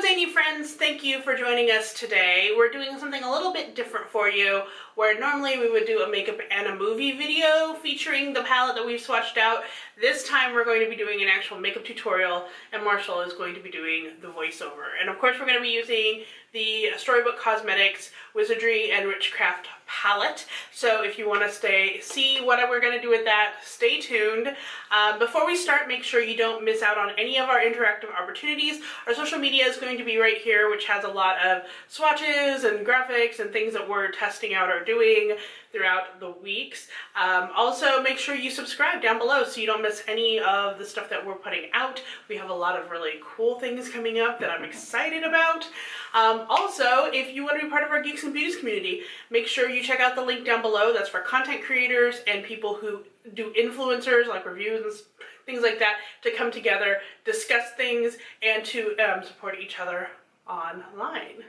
Zainey friends, thank you for joining us today. We're doing something a little bit different for you, where normally we would do a makeup and a movie video featuring the palette that we've swatched out. This time we're going to be doing an actual makeup tutorial, and Marshall is going to be doing the voiceover. And of course we're going to be using the Storybook Cosmetics Wizardary and Witchcraft palette. So if you want to see what we're going to do with that, stay tuned. Before we start, make sure you don't miss out on any of our interactive opportunities. Our social media is going to be right here, which has a lot of swatches and graphics and things that we're testing out or doing throughout the weeks. Also, make sure you subscribe down below so you don't miss any of the stuff that we're putting out. We have a lot of really cool things coming up that I'm excited about. Also, if you want to be part of our Geeks and Beauties community, make sure you check out the link down below. That's for content creators and people who do influencers like reviews and things like that to come together, discuss things, and to support each other online.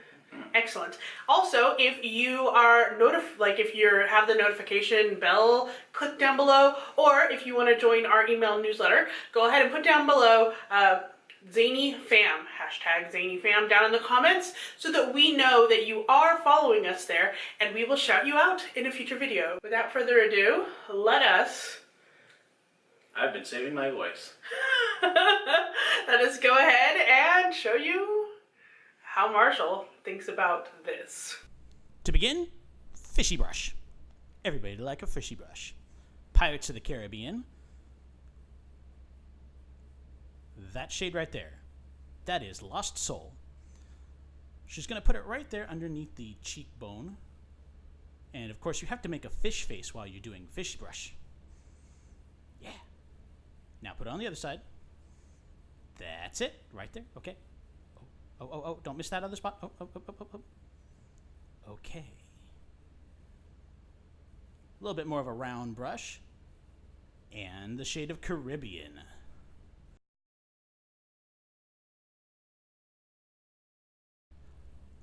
Excellent. Also, if you are if you have the notification bell, click down below, or if you want to join our email newsletter, go ahead and put down below Zainey Fam, hashtag Zainey Fam down in the comments so that we know that you are following us there and we will shout you out in a future video. Without further ado, let us... I've been saving my voice. Let us go ahead and show you how Marshall thinks about this. To begin, fishy brush. Everybody like a fishy brush. Pirates of the Caribbean. That shade right there, that is Lost Soul. She's going to put it right there underneath the cheekbone. And of course you have to make a fish face while you're doing fish brush. Yeah. Now put it on the other side. That's it, right there, okay. Oh, don't miss that other spot. Oh. Okay. A little bit more of a round brush. And the shade of Caribbean.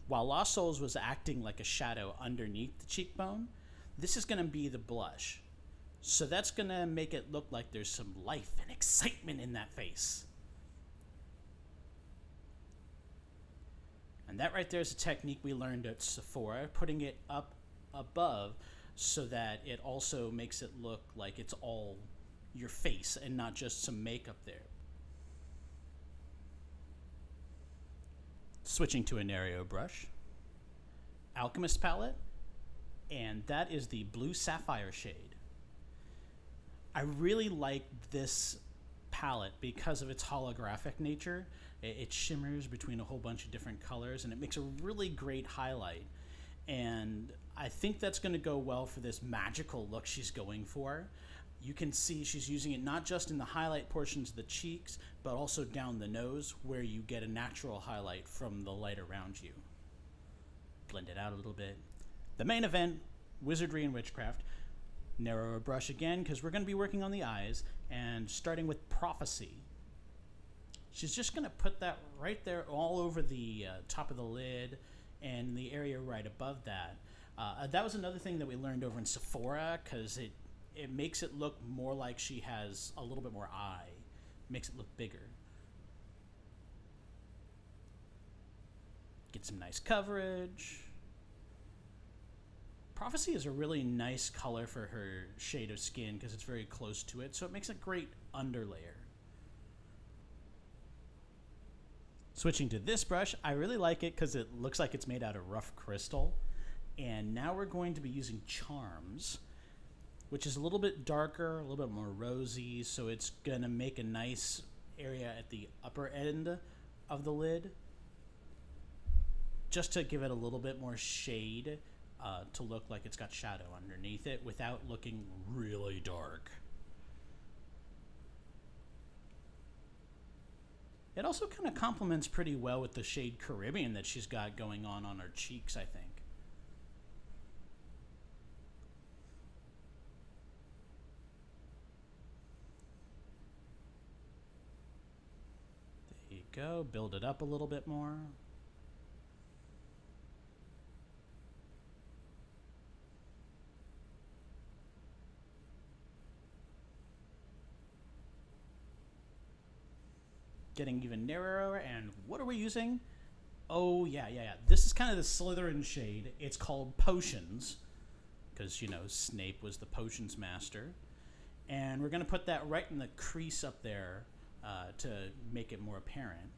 While Lost Souls was acting like a shadow underneath the cheekbone, this is going to be the blush. So that's going to make it look like there's some life and excitement in that face. And that right there is a technique we learned at Sephora, putting it up above so that it also makes it look like it's all your face and not just some makeup there. Switching to a narrow brush, Alchemist palette, and that is the Blue Sapphire shade. I really like this palette because of its holographic nature. It shimmers between a whole bunch of different colors and it makes a really great highlight. And I think that's going to go well for this magical look she's going for. You can see she's using it not just in the highlight portions of the cheeks, but also down the nose where you get a natural highlight from the light around you. Blend it out a little bit. The main event, Wizardry and Witchcraft. Narrower brush again because we're going to be working on the eyes, and starting with Prophecy. She's just going to put that right there all over the top of the lid and the area right above that. That was another thing that we learned over in Sephora because it makes it look more like she has a little bit more eye. Makes it look bigger. Get some nice coverage. Prophecy is a really nice color for her shade of skin because it's very close to it, so it makes a great underlayer. Switching to this brush, I really like it because it looks like it's made out of rough crystal. And now we're going to be using Charms, which is a little bit darker, a little bit more rosy, so it's going to make a nice area at the upper end of the lid, just to give it a little bit more shade to look like it's got shadow underneath it without looking really dark. It also kind of complements pretty well with the shade Caribbean that she's got going on her cheeks, I think. There you go. Build it up a little bit more. Getting even narrower, and what are we using? Oh, yeah, yeah, yeah. This is kind of the Slytherin shade. It's called Potions, because, you know, Snape was the potions master. And we're going to put that right in the crease up there to make it more apparent.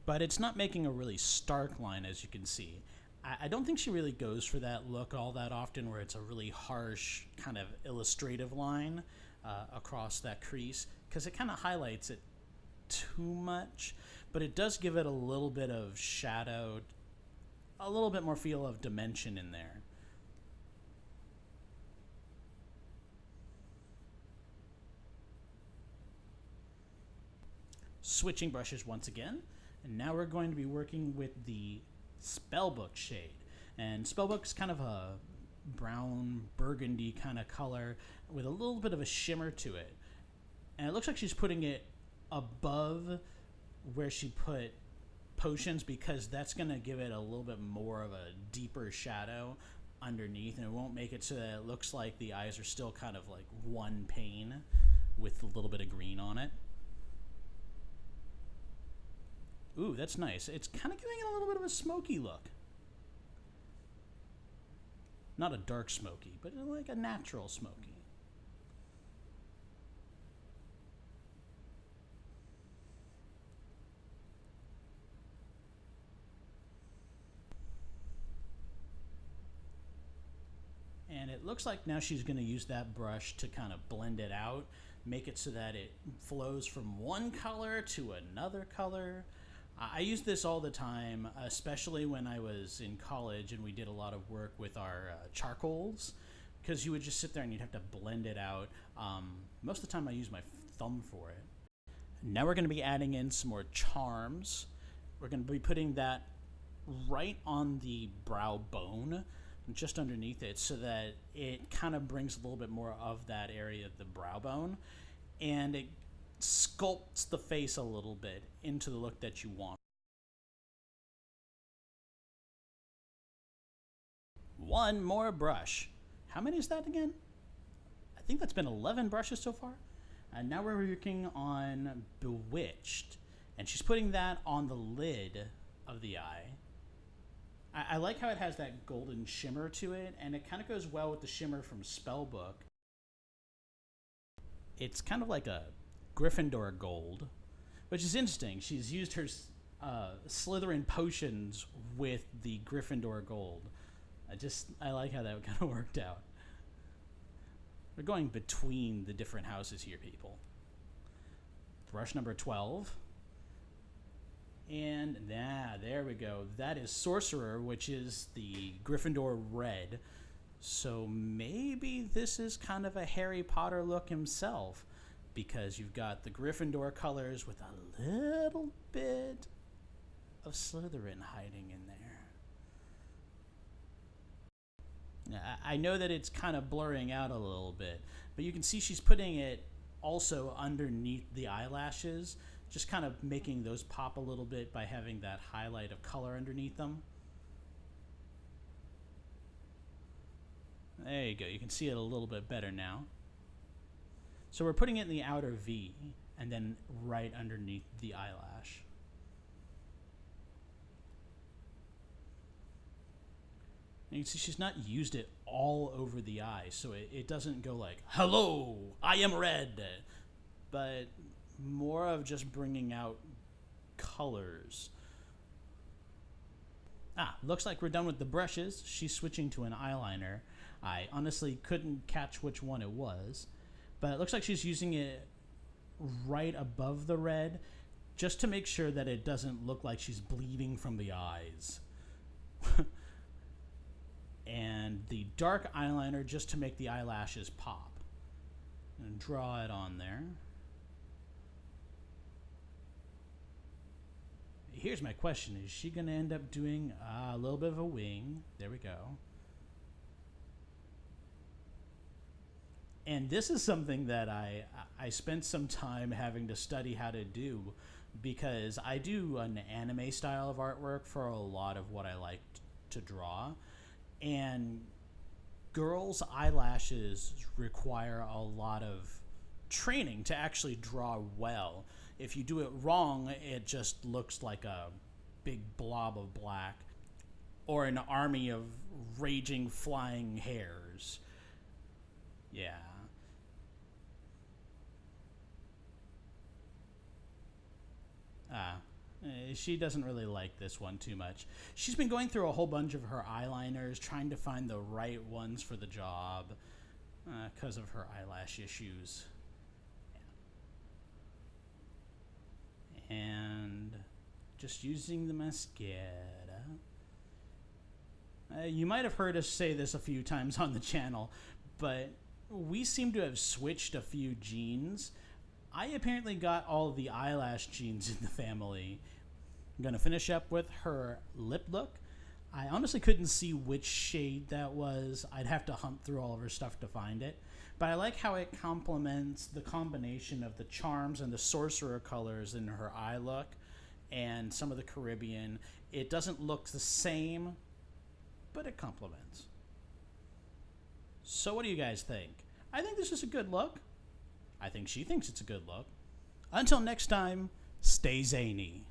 But it's not making a really stark line, as you can see. I don't think she really goes for that look all that often, where it's a really harsh kind of illustrative line across that crease, because it kind of highlights it too much, but it does give it a little bit of shadow, a little bit more feel of dimension in there. Switching brushes once again, and now we're going to be working with the Spellbook shade. And Spellbook's kind of a brown burgundy kind of color with a little bit of a shimmer to it. And it looks like she's putting it above where she put Potions, because that's going to give it a little bit more of a deeper shadow underneath, and it won't make it so that it looks like the eyes are still kind of like one pane with a little bit of green on it. Ooh, that's nice. It's kind of giving it a little bit of a smoky look. Not a dark smoky, but like a natural smoky. And it looks like now she's going to use that brush to kind of blend it out, make it so that it flows from one color to another color. I use this all the time, especially when I was in college and we did a lot of work with our charcoals, because you would just sit there and you'd have to blend it out. Most of the time I use my thumb for it. Now we're going to be adding in some more charms. We're going to be putting that right on the brow bone, just underneath it, so that it kind of brings a little bit more of that area of the brow bone, and it sculpts the face a little bit into the look that you want. One more brush. How many is that again? I think that's been 11 brushes so far. And now we're working on Bewitched, and she's putting that on the lid of the eye. I like how it has that golden shimmer to it, and it kind of goes well with the shimmer from Spellbook. It's kind of like a Gryffindor gold, which is interesting. She's used her Slytherin potions with the Gryffindor gold. I like how that kind of worked out. We're going between the different houses here, people. Brush number 12. And there we go. That is Sorcerer, which is the Gryffindor red. So maybe this is kind of a Harry Potter look himself, because you've got the Gryffindor colors with a little bit of Slytherin hiding in there. I know that it's kind of blurring out a little bit, but you can see she's putting it also underneath the eyelashes, just kind of making those pop a little bit by having that highlight of color underneath them. There you go. You can see it a little bit better now. So we're putting it in the outer V and then right underneath the eyelash. And you can see she's not used it all over the eye, so it doesn't go like, "Hello, I am red," but more of just bringing out colors. Looks like we're done with the brushes. She's switching to an eyeliner. I honestly couldn't catch which one it was, but it looks like she's using it right above the red, just to make sure that it doesn't look like she's bleeding from the eyes. And the dark eyeliner just to make the eyelashes pop. And draw it on there. Here's my question. Is she going to end up doing a little bit of a wing? There we go. And this is something that I spent some time having to study how to do, because I do an anime style of artwork for a lot of what I like to draw. And girls' eyelashes require a lot of training to actually draw well. If you do it wrong, it just looks like a big blob of black or an army of raging flying hairs. Yeah. She doesn't really like this one too much. She's been going through a whole bunch of her eyeliners, trying to find the right ones for the job because of her eyelash issues. Yeah. And just using the mascara. You might have heard us say this a few times on the channel, but we seem to have switched a few genes. I apparently got all of the eyelash genes in the family. I'm going to finish up with her lip look. I honestly couldn't see which shade that was. I'd have to hunt through all of her stuff to find it. But I like how it complements the combination of the charms and the sorcerer colors in her eye look and some of the Caribbean. It doesn't look the same, but it complements. So what do you guys think? I think this is a good look. I think she thinks it's a good look. Until next time, stay zany.